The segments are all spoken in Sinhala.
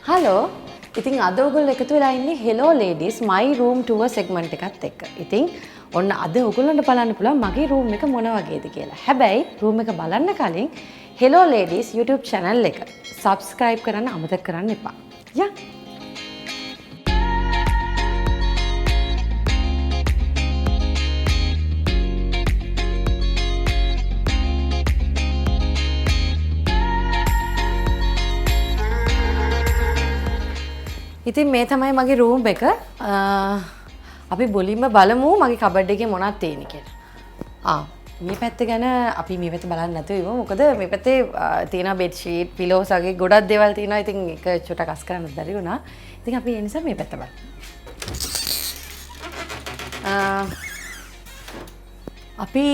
හලෝ ඉතින් අද ඔයගොල්ලෝ එකතු වෙලා ඉන්නේ Hello Ladies My Room Tour segment එකත් එක්ක. ඉතින් ඔන්න අද ඔයගොල්ලන්ට බලන්න පුළුවන් මගේ room එක මොන වගේද කියලා. හැබැයි room එක බලන්න කලින් Hello Ladies YouTube channel එක subscribe කරන්න අමතක කරන්න එපා. යා ඉතින් මේ තමයි මගේ රූම් එක. අපි මුලින්ම බලමු මගේ කබඩ් එකේ මොනවද තියෙන්නේ කියලා. මේ පැත්ත ගැන අපි මේ පැත්ත බලන්න නැතුව ඉමු. මොකද මේ පැත්තේ තියෙන බෙඩ් ෂීට්, පිලෝස් වගේ ගොඩක් දේවල් තියෙනවා. ඉතින් ඒක චුට්ටක් අස් කරන්න බැරි වුණා. ඉතින් අපි ඒ නිසා මේ පැත්ත බලමු. අපි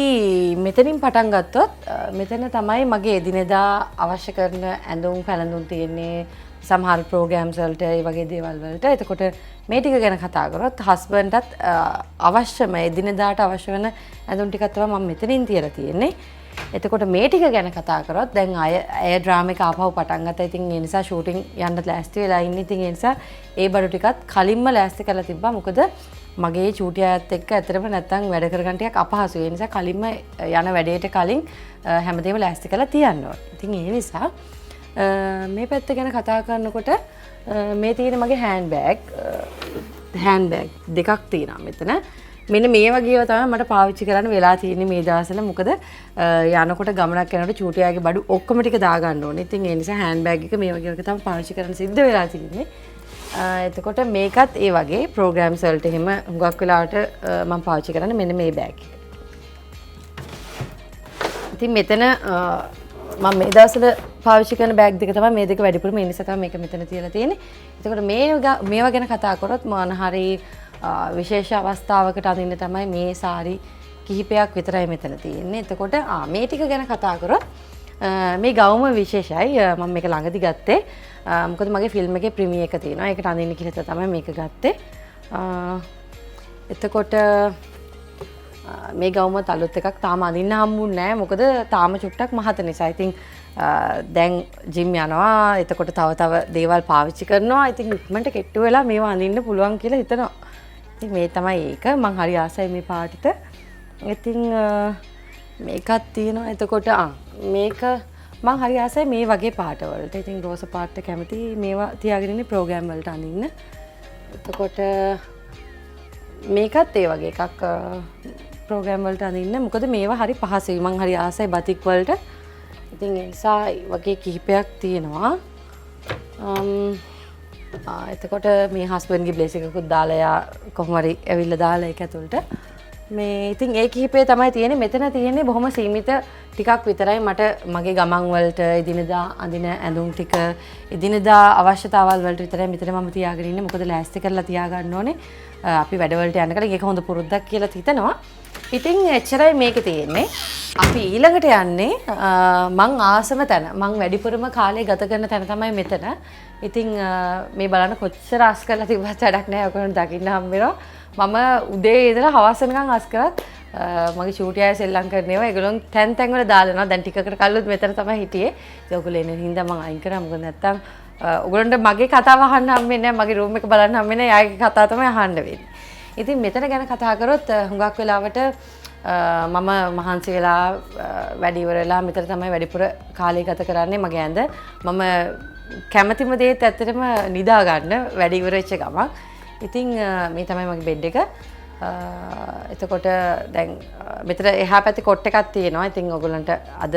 මෙතනින් පටන් ගත්තොත් මෙතන තමයි මගේ එදිනෙදා අවශ්‍ය කරන ඇඳුම් පැළඳුම් තියෙන්නේ. සමහර ප්‍රෝග්‍රෑම්ස් වලට ඒ වගේ දේවල් වලට. එතකොට මේ ටික ගැන කතා කරොත් හස්බන්ඩ්ටත් අවශ්‍යම එදිනෙදාට අවශ්‍ය වෙන ඇඳුම් ටිකක් තමයි මම මෙතනින් තියලා තියෙන්නේ. එතකොට මේ ටික ගැන කතා කරොත් දැන් අය ඩ්‍රාමා එක ආපහු පටන් ගත්තා. ඉතින් ඒ නිසා ෂූටින් යන්න ලෑස්ති වෙලා ඉන්නේ. ඉතින් ඒ නිසා ඒ බඩු ටිකත් කලින්ම ලෑස්ති කරලා තිබ්බා. මොකද මගේ චූටි අයත් එක්ක ඇත්තටම නැත්තම් වැඩ කරගන්න ටිකක් අපහසුයි. ඒ නිසා කලින්ම යන වැඩේට කලින් හැමදේම ලෑස්ති කරලා තියන්න ඕනේ. ඉතින් ඒ නිසා මේ පැත්ත ගැන කතා කරනකොට මේ තියෙන මගේ හෑන්ඩ් බෑග් දෙකක් තියෙනවා මෙතන. මෙන්න මේ වගේව තමයි මට පාවිච්චි කරන්න වෙලා තියෙන්නේ මේ දවස්වල. මොකද යනකොට ගමනක් යනකොට චූටියාගේ බඩු ඔක්කොම ටික දාගන්න ඕනේ. ඉතින් ඒ නිසා හෑන්ඩ් බෑග් එක මේ වගේ තමයි පාවිච්චි කරන්න සිද්ධ වෙලා තියෙන්නේ. එතකොට මේකත් ඒ වගේ ප්‍රෝග්‍රෑම්ස් වලට එහෙම හුඟක් වෙලාවට මම පාවිච්චි කරන්නේ මෙන්න මේ බෑග් එක. ඉතින් මෙතන මම මේ දවස්වල පාවිච්චි කරන බෑග් දෙක තමයි මේ දෙක වැඩිපුරම ඒ නිසා තමයි මේක මෙතන තියලා තියෙන්නේ. එතකොට මේවා ගැන කතා කරොත් මොන හරි විශේෂ අවස්ථාවකට අඳින්න තමයි මේ සාරි කිහිපයක් විතරයි මෙතන තියෙන්නේ. එතකොට මේ ටික ගැන කතා කරොත් මේ ගවුම විශේෂයි. මම මේක ළඟදි ගත්තේ. මොකද මගේ ෆිල්ම් එකේ ප්‍රීමියර් එක තියෙනවා. ඒකට අඳින්න කියලා තමයි මේක ගත්තේ. එතකොට මේ ගවුමත් අලුත් එකක් තාම අඳින්න හම්බුන්නේ නැහැ. මොකද තාම චුට්ටක් මහත නිසා. ඉතින් දැන් ජිම් යනවා. එතකොට තව දේවල් පාවිච්චි කරනවා. ඉතින් ඉක්මනට කෙට්ටු වෙලා මේවා අඳින්න පුළුවන් කියලා හිතනවා. ඉතින් මේ තමයි ඒක. මං හරි ආසයි මේ පාටිට. ඉතින් මේකත් තියෙනවා. එතකොට මේක මං හරි ආසයි මේ වගේ පාට වලට. ඉතින් රෝස පාට කැමති මේවා තියාගෙන ඉන්නේ ප්‍රෝග්‍රෑම් වලට අඳින්න. එතකොට මේකත් ඒ වගේ එකක් ප්‍රෝග්‍රෑම් වලට අඳින්න. මොකද මේවා හරි පහසුයි. මං හරි ආසයි බතික් වලට. ඉතින් ඒ නිසා වගේ කිහිපයක් තියෙනවා. එතකොට මේ හස්බන්ඩ්ගේ බ්ලේස් එකකුත් දාලා එයා කොහොම හරි ඇවිල්ලා දාලා ඒක ඇතුළට. මේ ඉතින් ඒ කිහිපේ තමයි තියෙන්නේ. මෙතන තියෙන්නේ බොහොම සීමිත ටිකක් විතරයි. මට මගේ ගමන් වලට එදිනෙදා අඳින ඇඳුම් ටික එදිනෙදා අවශ්‍යතාවල් වලට විතරයි මෙතන මම තියාගෙන ඉන්නේ. මොකද ලෑස්ති කරලා තියාගන්න ඕනේ. අපි වැඩවලට යන්න කලින් ඒක හොඳ පුරුද්දක් කියලා හිතනවා. ඉතින් එච්චරයි මේකේ තියෙන්නේ. අපි ඊළඟට යන්නේ මං ආසම තැන. මං වැඩිපුරම කාලේ ගත කරන තැන තමයි මෙතන. ඉතින් මේ බලන්න කොච්චර අස් කරලා තිබ්බත් වැඩක් නැහැ. ඔයගොල්ලෝ දකින්න හම්බ වෙනවා. මම උදේ ඉඳලා හවස වෙනකන් අස් කරත් මගේ චූටි අය සෙල්ලම් කරනවා. ඒගොල්ලෝ තැන් තැන් වල දාලා යනවා. දැන් ටිකකට කල්ලුත් මෙතන තමයි හිටියේ. ඒක ඔයගොල්ලෝ එන හින්දා මං අයින් කරා. මොකද නැත්තම් ඔයගොල්ලන්ට මගේ කතාව අහන්න හම්බෙන්නේ නැහැ. මගේ රූම් එක බලන්න හම්බෙන්නේ නැහැ. යාගේ කතාව තමයි අහන්න වෙන්නේ. ඉතින් මෙතන ගැන කතා කරොත් හුඟක් වෙලාවට මම මහන්සි වෙලා වැඩි ඉවර වෙලා මෙතන තමයි වැඩිපුර කාලය ගත කරන්නේ. මගේ ඇඳ මම කැමැතිම දේත් ඇත්තටම නිදා ගන්න වැඩි ඉවර වෙච්ච ගමන්. ඉතින් මේ තමයි මගේ බෙඩ් එක. එතකොට දැන් මෙතන එහා පැත්තේ කොට් එකක් තියෙනවා. ඉතින් ඔයගොල්ලන්ට අද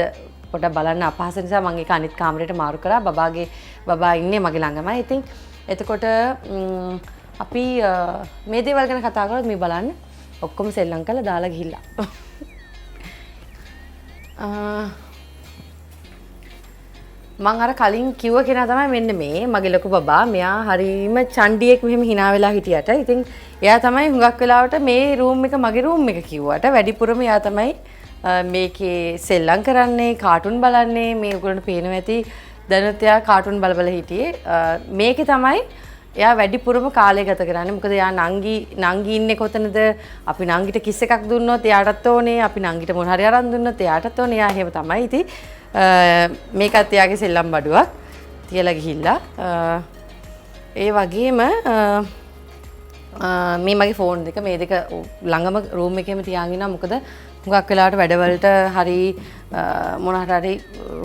පොඩ්ඩක් බලන්න අපහසු නිසා මම ඒක අනිත් කාමරේට මාරු කරා. බබා ඉන්නේ මගේ ළඟමයි. ඉතින් එතකොට අපි මේ දේවල් ගැන කතා කරොත් මේ බලන්න ඔක්කොම සෙල්ලම් කරලා දාලා ගිහිල්ලා. මං අර කලින් කිව්ව කෙනා තමයි මෙන්න මේ මගේ ලොකු බබා. මෙයා හරීම චණ්ඩියෙක් මෙහෙම hina වෙලා හිටියට. ඉතින් එයා තමයි හුඟක් වෙලාවට මේ රූම් එක මගේ රූම් එක කිව්වට වැඩිපුරම එයා තමයි මේකේ සෙල්ලම් කරන්නේ, කාටුන් බලන්නේ. මේ ඔයගොල්ලන්ට පේනවා ඇති දැනුත් එයා කාටුන් බල හිටියේ. මේකේ තමයි එයා වැඩිපුරම කාලය ගත කරන්නේ. මොකද එයා නංගි ඉන්නේ කොතනද? අපි නංගිට කිස් එකක් දුන්නොත් එයාටත් ඕනේ. අපි නංගිට මොන හරි අරන් දුන්නොත් එයාටත් ඕනේ. එයා එහෙම තමයි. ඉතින් මේකත් එයාගේ සෙල්ලම් බඩුවක් තියලා ගිහිල්ලා ඒ වගේම මේ මගේ ෆෝන් දෙක මේ දෙක ළඟම රූම් එකේම තියාගෙන ඉන්නවා. මොකද හුඟක් වෙලාවට වැඩවලට හරි මොනකට හරි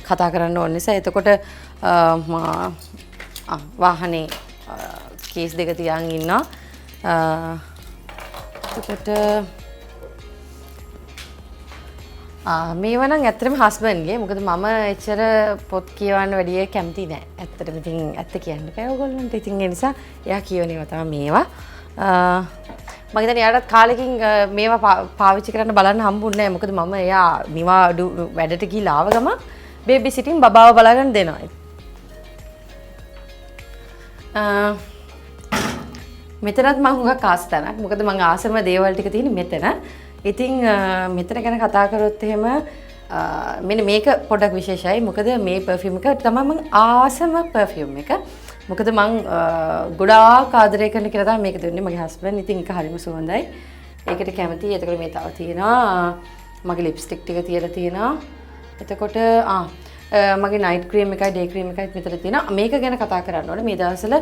කතා කරන්න ඕන නිසා. එතකොට වාහනේ කේස් දෙක තියාගෙන ඉන්නවා. එතකොට මේවා නම් ඇත්තටම හස්බන්ඩ්ගේ. මොකද මම එච්චර පොත් කියවන්න වැඩිය කැමති නෑ. ඇත්තටම ඉතින් ඇත්ත කියන්න බෑ ඔයගොල්ලන්ට. ඉතින් ඒ නිසා එයා කියවන ඒවා තමයි මේවා. මම හිතන්නේ එයාටත් කාලෙකින් මේවා පාවිච්චි කරන්න බලන්න හම්බුන්නේ නෑ. මොකද මම එයා නිවාඩු වැඩට ගිහලා ආව ගමන් බේබි සිටින් බබාව බලාගෙන දෙනවා. මෙතනත් මම හුඟක් ආස තැනක්. මොකද මම ආසම දේවල් ටික තියෙන්නේ මෙතන. ඉතින් මෙතන ගැන කතා කරොත් එහෙම මෙන්න මේක පොඩක් විශේෂයි. මොකද මේ පර්ෆියුම් එක තමයි මම ආසම පර්ෆියුම් එක. මොකද මං ගොඩාක් ආදරය කරන කියලා තමයි මේක දුන්නේ මගේ හස්බන්ඩ්. ඉතින් ඒක හරිම සුවඳයි. ඒකට කැමතියි. එතකොට මේ තව තියෙනවා මගේ ලිප්ස්ටික් ටික තියලා තියෙනවා. එතකොට මගේ නයිට් ක්‍රීම් එකයි ඩේ ක්‍රීම් එකයි මෙතන තියෙනවා. මේක ගැන කතා කරන්න ඕනේ මේ දවස්වල.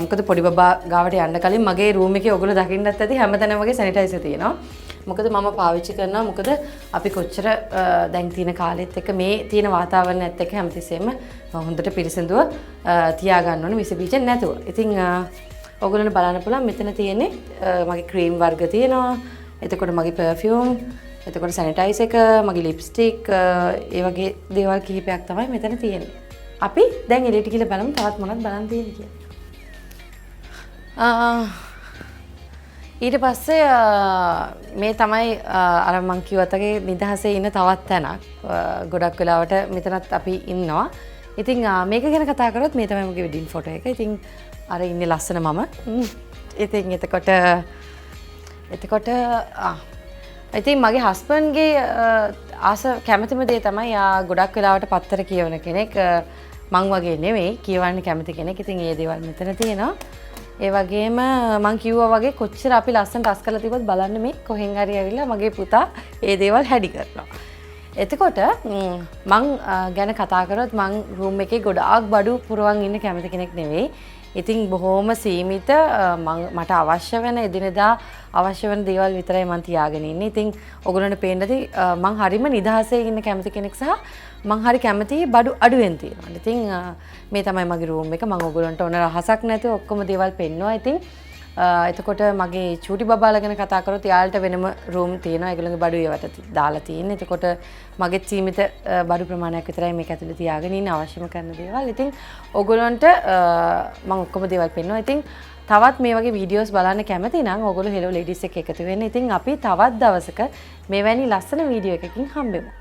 මොකද පොඩි බබා ගාවට යන්න කලින් මගේ රූම් එකේ ඔයගොල්ලෝ දකින්නත් ඇති හැමතැනම වගේ සැනිටයිසර් තියෙනවා. මොකද මම පාවිච්චි කරනවා. මොකද අපි කොච්චර දැන් තියෙන කාලෙත් එක්ක මේ තියෙන වාතාවරණයත් එක්ක හැමතිස්සෙම හොඳට පිරිසිදුව තියාගන්න ඕනේ විස බීජ නැතුව. ඉතින් ඔයගොල්ලන්ට බලන්න පුළුවන් මෙතන තියෙන්නේ මගේ ක්‍රීම් වර්ග තියෙනවා. එතකොට මගේ පර්ෆියුම්, එතකොට සැනිටයිසර් එක, මගේ ලිප්ස්ටික්, ඒ වගේ දේවල් කිහිපයක් තමයි මෙතන තියෙන්නේ. අපි දැන් එළියට ගිහලා බලමු තවත් මොනවද බලන්න තියෙන්නේ කියලා. ඊට පස්සේ මේ තමයි අර මං කිව්වත් වගේ නිදහසේ ඉන්න තවත් තැනක්. ගොඩක් වෙලාවට මෙතනත් අපි ඉන්නවා. ඉතින් මේක ගැන කතා කරොත් මේ තමයි මගේ වෙඩින් ෆොටෝ එක. ඉතින් අර ඉන්නේ ලස්සන මම. ඉතින් එතකොට ඉතින් මගේ හස්බන්ඩ්ගේ ආස කැමතිම දේ තමයි යා ගොඩක් වෙලාවට පත්තර කියවන කෙනෙක්. මං වගේ නෙමෙයි කියවන්න කැමති කෙනෙක්. ඉතින් ඒ දේවල් මෙතන තියෙනවා. ඒ වගේම මං කිව්වා වගේ කොච්චර අපි ලස්සනට අස් කරලා තිබ්බත් බලන්න මේ කොහෙන් හරි ඇවිල්ලා මගේ පුතා ඒ දේවල් හැඩි කරනවා. එතකොට මං ගැන කතා කරොත් මං රූම් එකේ ගොඩාක් බඩු පුරවන් ඉන්න කැමති කෙනෙක් නෙවෙයි. ඉතින් බොහොම සීමිත මට අවශ්‍ය වෙන එදිනෙදා අවශ්‍ය වෙන දේවල් විතරයි මං තියාගෙන ඉන්නේ. ඉතින් ඔයගොල්ලන්ට පේන්න ඇති මං හරිම නිදහසේ ඉන්න කැමති කෙනෙක් සහ මං හරි කැමති බඩු අඩුවෙන් තියෙනවා. ඉතින් මේ තමයි මගේ රූම් එක. මං ඔයගොල්ලන්ට ඕන රහසක් නැතුව ඔක්කොම දේවල් පෙන්නවා. ඉතින් එතකොට මගේ චූටි බබාලා ගැන කතා කරොත් යාළට වෙනම රූම් තියෙනවා. ඒගොල්ලන්ගේ බඩු ඒවට දාලා තියෙන්නේ. එතකොට මගේ සීමිත බඩු ප්‍රමාණයක් විතරයි මේක ඇතුලේ තියාගෙන ඉන්න අවශ්‍යම කරන දේවල්. ඉතින් ඔයගොල්ලන්ට මම ඔක්කොම දේවල් පෙන්වනවා. ඉතින් තවත් මේ වගේ වීඩියෝස් බලන්න කැමති නම් ඔයගොල්ලෝ හෙලෝ ලේඩීස් එක්ක එකතු වෙන්න. ඉතින් අපි තවත් දවසක මෙවැනි ලස්සන වීඩියෝ එකකින් හම්බෙමු.